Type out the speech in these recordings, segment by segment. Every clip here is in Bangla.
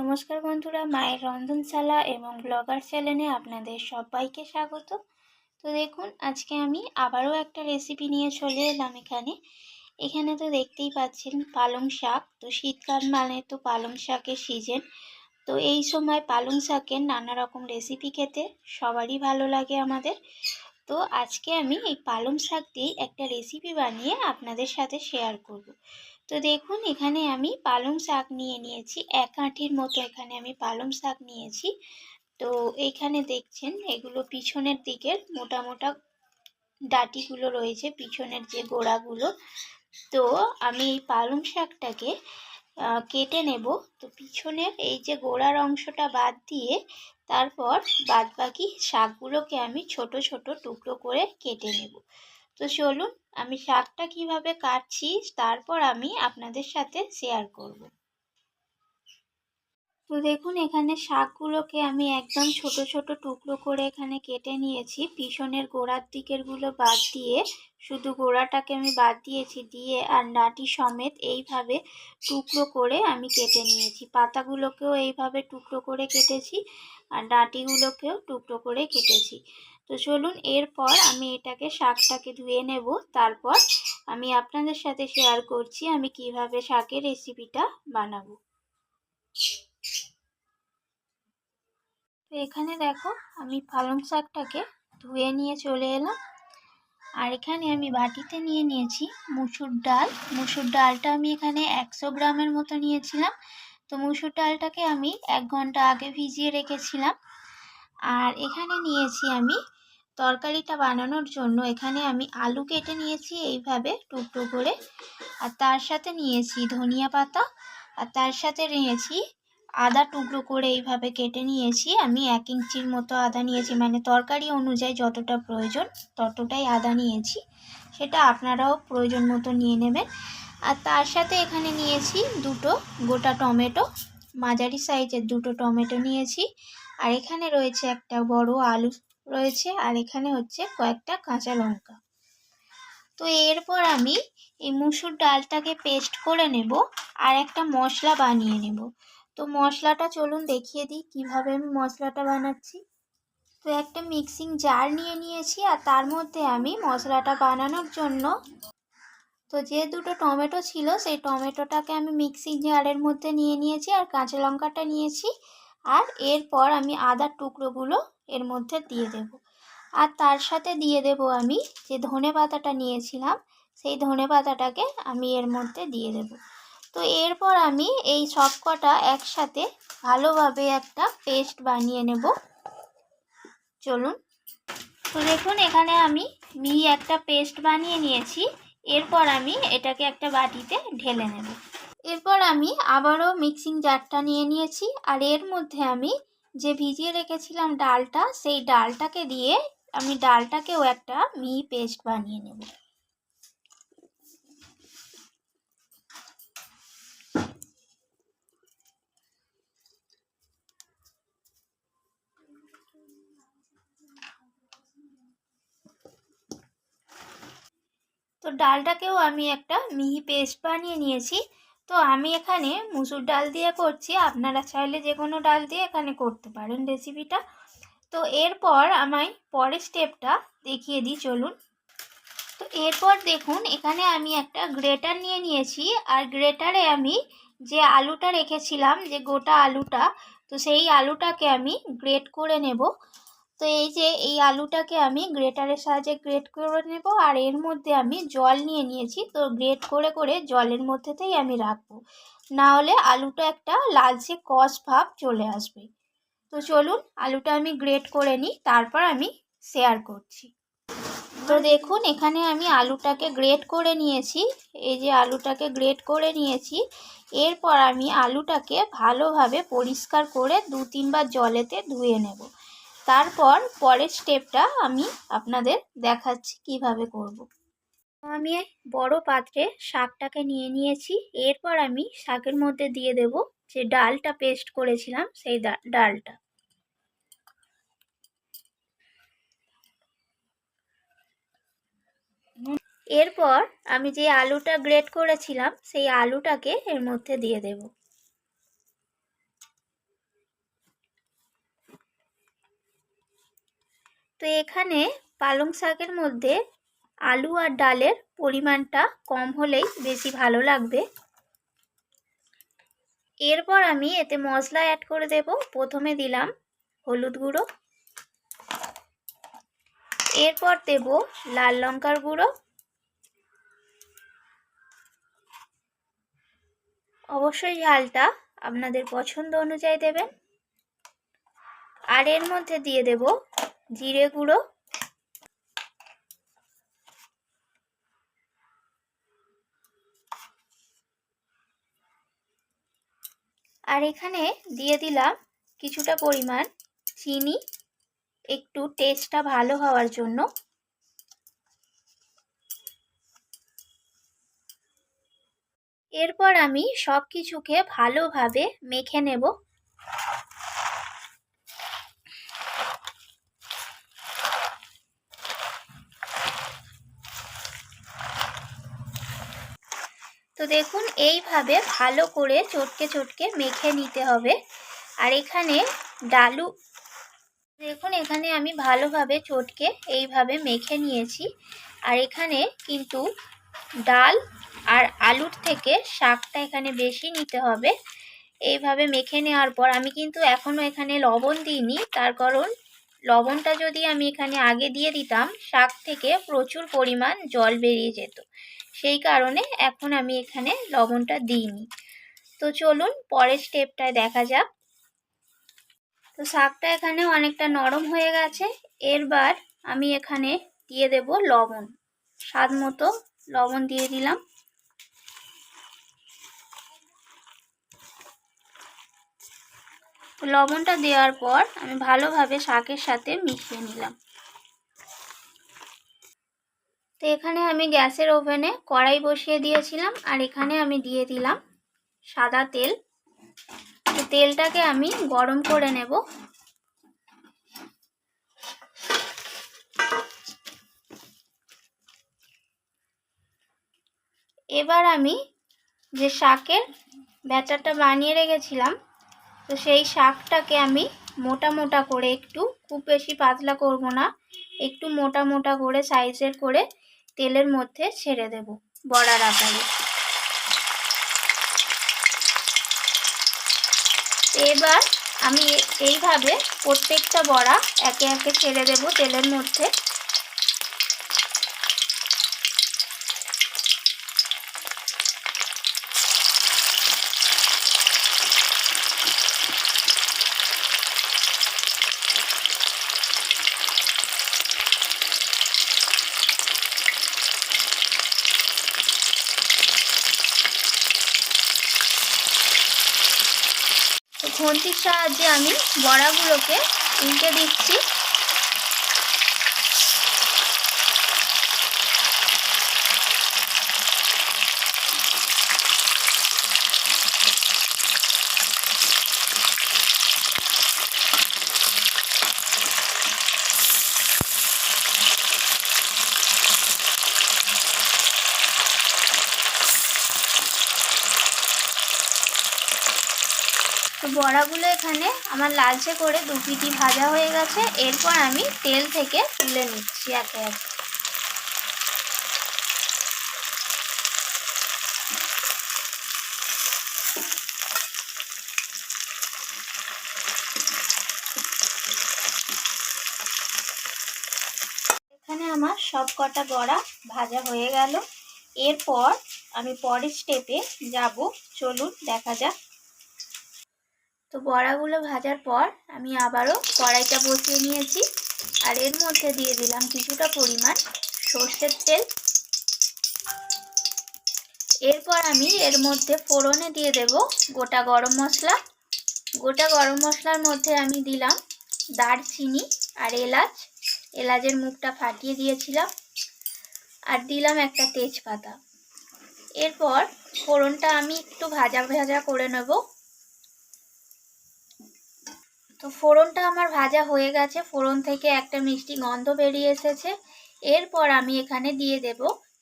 নমস্কার বন্ধুরা, মায়ের রন্ধনশালা এবং ব্লগার চ্যানেলে আপনাদের সবাইকে স্বাগত। তো দেখুন, আজকে আমি আবারও একটা রেসিপি নিয়ে চলে এলাম এখানে তো দেখতেই পাচ্ছেন পালং শাক। তো শীতকাল মানে তো পালং শাকের সিজন। তো এই সময় পালং শাকের নানা রকম রেসিপি খেতে সবারই ভালো লাগে আমাদের। তো আজকে আমি এই পালং শাক দিয়ে একটা রেসিপি বানিয়ে আপনাদের সাথে শেয়ার করব। তো দেখুন, এখানে আমি পালং শাক নিয়েছি, এক আঁটির মতো এখানে আমি পালং শাক নিয়েছি। তো এইখানে দেখছেন এগুলো পিছনের দিকের মোটা মোটা ডাঁটিগুলো রয়েছে, পিছনের যে গোড়াগুলো। তো আমি এই পালং শাকটাকে কেটে নেব। তো পিছনের এই যে গোড়ার অংশটা বাদ দিয়ে তারপর বাদবাকি শাকগুলোকে আমি ছোট ছোট টুকরো করে কেটে নেব। তো চলুন, আমি শাকটা কিভাবে কাটছি তারপর আমি আপনাদের সাথে শেয়ার করব। তো দেখুন, এখানে শাকগুলোকে আমি একদম ছোট ছোট টুকরো করে এখানে কেটে নিয়েছি। পিছনের গোড়ার দিকেরগুলো বাদ দিয়ে শুধু গোড়াটাকে আমি বাদ দিয়েছি, দিয়ে আর ডাঁটি সমেত এইভাবে টুকরো করে আমি কেটে নিয়েছি। পাতাগুলোকেও এইভাবে টুকরো করে কেটেছি আর ডাঁটিগুলোকেও টুকরো করে কেটেছি। তো চলুন, এরপর আমি এটাকে শাকটাকে ধুয়ে নেব। তারপর আমি আপনাদের সাথে শেয়ার করছি আমি কিভাবে শাকের রেসিপিটা বানাবো। তো এখানে দেখো, আমি পালং শাকটাকে ধুয়ে নিয়ে চলে এলাম। আর এখানে আমি বাটিতে নিয়ে নিয়েছি মুসুর ডাল। মুসুর ডালটা আমি এখানে 100 গ্রামের মতো নিয়েছিলাম। তো মুসুর ডালটাকে আমি 1 ঘন্টা আগে ভিজিয়ে রেখেছিলাম। আর এখানে নিয়েছি আমি তরকারিটা বানানোর জন্য, এখানে আমি আলু কেটে নিয়েছি এইভাবে টুকরো করে। আর তার সাথে নিয়েছি ধনিয়া পাতা, আর তার সাথে নিয়েছি আদা টুকরো করে এইভাবে কেটে নিয়েছি। আমি 1 ইঞ্চির মতো আদা নিয়েছি, মানে তরকারি অনুযায়ী যতটা প্রয়োজন ততটাই আদা নিয়েছি, সেটা আপনারাও প্রয়োজন মতো নিয়ে নেবেন। আর তার সাথে এখানে নিয়েছি 2টো গোটা টমেটো, মাঝারি সাইজের 2টো টমেটো নিয়েছি। আর এখানে রয়েছে একটা বড় আলু রয়েছে, আর এখানে হচ্ছে কয়েকটা কাঁচা লঙ্কা। তো এরপর আমি এই মুসুর ডালটাকে পেস্ট করে নেব আর একটা মশলা বানিয়ে নেব। তো মশলাটা চলুন দেখিয়ে দিই কিভাবে আমি মশলাটা বানাচ্ছি। তো একটা মিক্সিং জার নিয়ে নিয়েছি আর তার মধ্যে আমি মশলাটা বানানোর জন্য তো যে 2টো টমেটো ছিল সেই টমেটোটাকে আমি মিক্সিং জারের মধ্যে নিয়ে নিয়েছি আর কাঁচা লঙ্কাটা নিয়েছি। আর এরপর আমি আদার টুকরোগুলো এর মধ্যে দিয়ে দেব। আর তার সাথে দিয়ে দেব আমি যে ধনে পাতাটা নিয়েছিলাম, সেই ধনে পাতাটাকে আমি এর মধ্যে দিয়ে দেব। তো এরপর আমি এই সব কটা একসাথে ভালোভাবে একটা পেস্ট বানিয়ে নেব। চলুন। তো দেখুন, এখানে আমি মিহি একটা পেস্ট বানিয়ে নিয়েছি। এরপর আমি এটাকে একটা বাটিতে ঢেলে নেব। এরপর আমি আবারও মিক্সিং জারটা নিয়ে নিয়েছি আর এর মধ্যে আমি যে ভিজিয়ে রেখেছিলাম ডালটা, সেই ডালটাকে দিয়ে আমি ডালটাকেও একটা মিহি পেস্ট বানিয়ে নেব। তো ডালটাকেও আমি একটা মিহি পেস্ট বানিয়ে নিয়েছি। তো আমি এখানে মুসুর ডাল দিয়ে করছি, আপনারা চাইলে যে কোনো ডাল দিয়ে এখানে করতে পারেন রেসিপিটা। তো এরপর আমায় পরের স্টেপটা দেখিয়ে দিই, চলুন। তো এরপর দেখুন, এখানে আমি একটা গ্রেটার নিয়ে নিয়েছি আর গ্রেটারে আমি যে আলুটা রেখেছিলাম, যে গোটা আলুটা, তো সেই আলুটাকে আমি গ্রেট করে নেব। তো এই যে এই আলুটাকে আমি গ্রেটারের সাহায্যে গ্রেট করে নেব আর এর মধ্যে আমি জল নিয়ে নিয়েছি। তো গ্রেট করে করে জলের মধ্যেতেই আমি রাখবো, না হলে আলুটা একটা লালচে কষ ভাব চলে আসবে। তো চলুন, আলুটা আমি গ্রেট করে নিই, তারপর আমি শেয়ার করছি। তো দেখুন, এখানে আমি আলুটাকে গ্রেট করে নিয়েছি। এই যে আলুটাকে গ্রেট করে নিয়েছি। এরপর আমি আলুটাকে ভালোভাবে পরিষ্কার করে 2-3 বার জলেতে ধুয়ে নেব। তারপর পরের স্টেপটা আমি আপনাদের দেখাচ্ছি কিভাবে করব। আমি বড় পাত্রে শাকটাকে নিয়ে নিয়েছি। এরপর আমি শাকের মধ্যে দিয়ে দেব যে ডালটা পেস্ট করেছিলাম, সেই ডালটা। এরপর আমি যে আলুটা গ্রেট করেছিলাম সেই আলুটাকে এর মধ্যে দিয়ে দেব। তো এখানে পালং শাকের মধ্যে আলু আর ডালের পরিমাণটা কম হলেই বেশি ভালো লাগবে। এরপর আমি এতে মশলা অ্যাড করে দেব। প্রথমে দিলাম হলুদ গুঁড়ো, এরপর দেব লাল লঙ্কার গুঁড়ো, অবশ্যই ঝালটা আপনাদের পছন্দ অনুযায়ী দেবেন। আর এর মধ্যে দিয়ে দেব জিরে গুঁড়ো, আর এখানে দিয়ে দিলাম কিছুটা পরিমাণ চিনি, একটু টেস্টটা ভালো হওয়ার জন্য। এরপর আমি সব কিছুকে ভালোভাবে মেখে নেব। তো দেখুন এইভাবে ভালো করে চটকে চটকে মেখে নিতে হবে। আর এখানে ডালু দেখুন এখানে আমি ভালোভাবে চটকে এইভাবে মেখে নিয়েছি। আর এখানে কিন্তু ডাল আর আলুর থেকে শাকটা এখানে বেশি নিতে হবে। এইভাবে মেখে নেওয়ার পর আমি কিন্তু এখনও এখানে লবণ দিইনি, তার কারণ লবণটা যদি আমি এখানে আগে দিয়ে দিতাম শাক থেকে প্রচুর পরিমাণ জল বেরিয়ে যেত, সেই কারণে এখন আমি এখানে লবণটা দিইনি। তো চলুন পরের স্টেপটায় দেখা যাক। তো শাকটা এখানে অনেকটা নরম হয়ে গেছে। এরবার আমি এখানে দিয়ে দেব লবণ, স্বাদ মতো লবণ দিয়ে দিলাম। লবণটা দেওয়ার পর আমি ভালোভাবে শাকের সাথে মিশিয়ে নিলাম। তো এখানে আমি গ্যাসের ওভেনে কড়াই বসিয়ে দিয়েছিলাম, আর এখানে আমি দিয়ে দিলাম সাদা তেল। তো তেলটাকে আমি গরম করে নেব। এবার আমি যে শাকের ব্যাটারটা বানিয়ে রেখেছিলাম, তো সেই শাকটাকে আমি মোটা মোটা করে, একটু খুব বেশি পাতলা করব না, একটু মোটা মোটা করে সাইজের করে তেলের মধ্যে ছেড়ে দেব বড়ার আকারে। এবার আমি এইভাবে প্রত্যেকটা বড়া একে একে ছেড়ে দেব তেলের মধ্যে। তো খুন্তির সাহায্যে আমি বড়াগুলোকে উল্টে দিচ্ছি। তো বড়াগুলো এখানে আমার লালচে করে দু পিটি ভাজা হয়ে গেছে। এরপর আমি তেল থেকে তুলে নিচ্ছি একে একে। এখানে আমার সব কটা বড়া ভাজা হয়ে গেল। এরপর আমি পরের স্টেপে যাব, চলুন দেখা যাক। তো বড়াগুলো ভাজার পর আমি আবারও কড়াইটা বসিয়ে নিয়েছি, আর এর মধ্যে দিয়ে দিলাম কিছুটা পরিমাণ সর্ষের তেল। এরপর আমি এর মধ্যে ফোড়নে দিয়ে দেব গোটা গরম মশলা। গোটা গরম মশলার মধ্যে আমি দিলাম দারচিনি আর এলাচ, এলাচের মুখটা ফাটিয়ে দিয়েছিলাম, আর দিলাম একটা তেজপাতা। এরপর ফোড়নটা আমি একটু ভাজা ভাজা করে নেব। তো ফোড়নটা আমার ভাজা হয়ে গেছে, ফোড়ন থেকে একটা মিষ্টি গন্ধ বেরিয়ে এসেছে। এরপর আমি এখানে দিয়ে দেব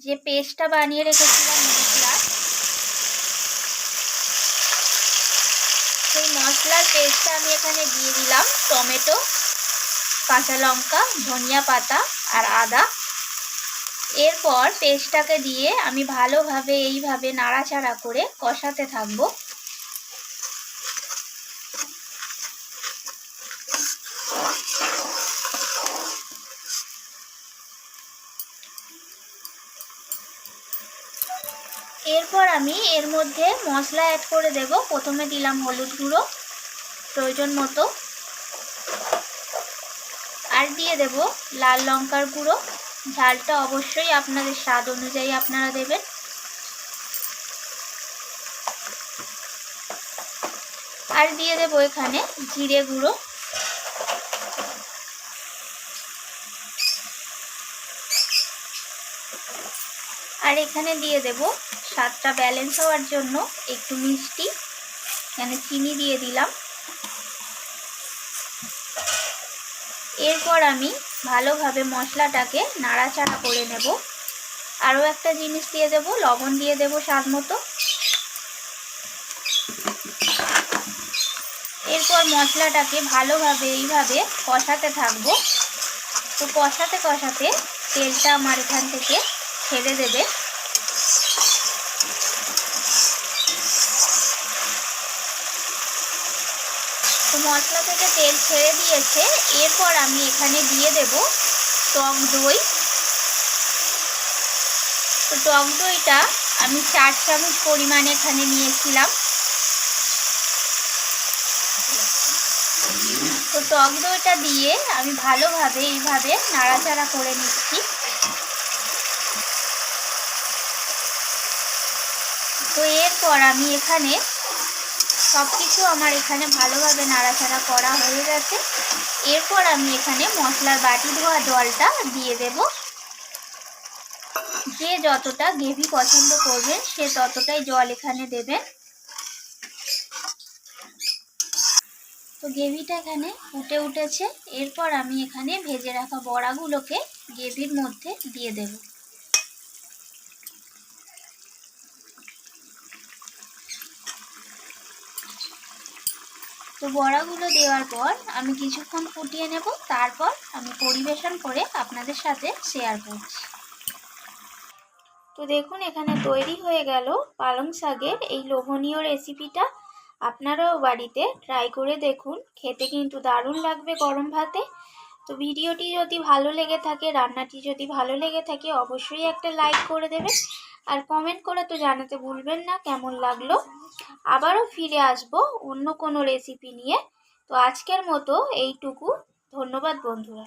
যে পেস্টটা বানিয়ে রেখেছিলাম মশলার, সেই মশলার পেস্টটা আমি এখানে দিয়ে দিলাম। টমেটো কাঁচা লঙ্কা, ধনিয়া পাতা আর আদা। এরপর পেস্টটাকে দিয়ে আমি ভালোভাবে এইভাবে নাড়াচাড়া করে কষাতে থাকবো। এরপর আমি এর মধ্যে মশলা অ্যাড করে দেব। প্রথমে দিলাম হলুদ গুঁড়ো প্রয়োজন মতো, আর দিয়ে দেব লাল লঙ্কার গুঁড়ো। ঝালটা অবশ্যই আপনাদের স্বাদ অনুযায়ী আপনারা দেবেন। আর দিয়ে দেব এখানে জিরে গুঁড়ো। আর এখানে দিয়ে দেব স্বাদটা ব্যালেন্স হওয়ার জন্য একটু মিষ্টি, এখানে চিনি দিয়ে দিলাম। এরপর আমি ভালোভাবে মশলাটাকে নাড়াচাড়া করে নেব। আরও একটা জিনিস দিয়ে দেব, লবণ দিয়ে দেব স্বাদ মতো। এরপর মশলাটাকে ভালোভাবে এইভাবে কষাতে থাকবো। তো কষাতে কষাতে তেলটা আমার এখান থেকে ছেড়ে দেবে। তো মশলা থেকে তেল ছেড়ে দিয়েছে। এরপর আমি এখানে দিয়ে দেব টক দই। তো টক দইটা আমি 4 চামচ পরিমাণে এখানে নিয়েছিলাম। তো টক দইটা দিয়ে আমি ভালোভাবে এইভাবে নাড়াচাড়া করে নিচ্ছি। তো এরপর আমি এখানে সব কিছু আমার এখানে ভালোভাবে নাড়াচাড়া করা হয়ে গেছে। এরপর আমি এখানে মশলার বাটি ধোয়া জলটা দিয়ে দেব। যে যতটা গ্রেভি পছন্দ করবেন সে ততটাই জল এখানে দেবেন। তো গ্রেভিটা এখানে ফুটে উঠেছে। এরপর আমি এখানে ভেজে রাখা বড়াগুলোকে গ্রেভির মধ্যে দিয়ে দেব। তো বড়াগুলো দেওয়ার পর আমি কিছুক্ষণ ফুটিয়ে নেব। তারপর আমি পরিবেশন করে আপনাদের সাথে শেয়ার করছি। তো দেখুন এখানে তৈরি হয়ে গেল পালং শাকের এই লোভনীয় রেসিপিটা। আপনারাও বাড়িতে ট্রাই করে দেখুন, খেতে কিন্তু দারুণ লাগবে গরম ভাতে। তো ভিডিওটি যদি ভালো লেগে থাকে, রান্নাটি যদি ভালো লেগে থাকে, অবশ্যই একটা লাইক করে দেবেন। আর কমেন্ট করে তো জানাতে ভুলবেন না কেমন লাগলো। আবারও ফিরে আসবো অন্য কোনো রেসিপি নিয়ে। তো আজকের মতো এইটুকু। ধন্যবাদ বন্ধুরা।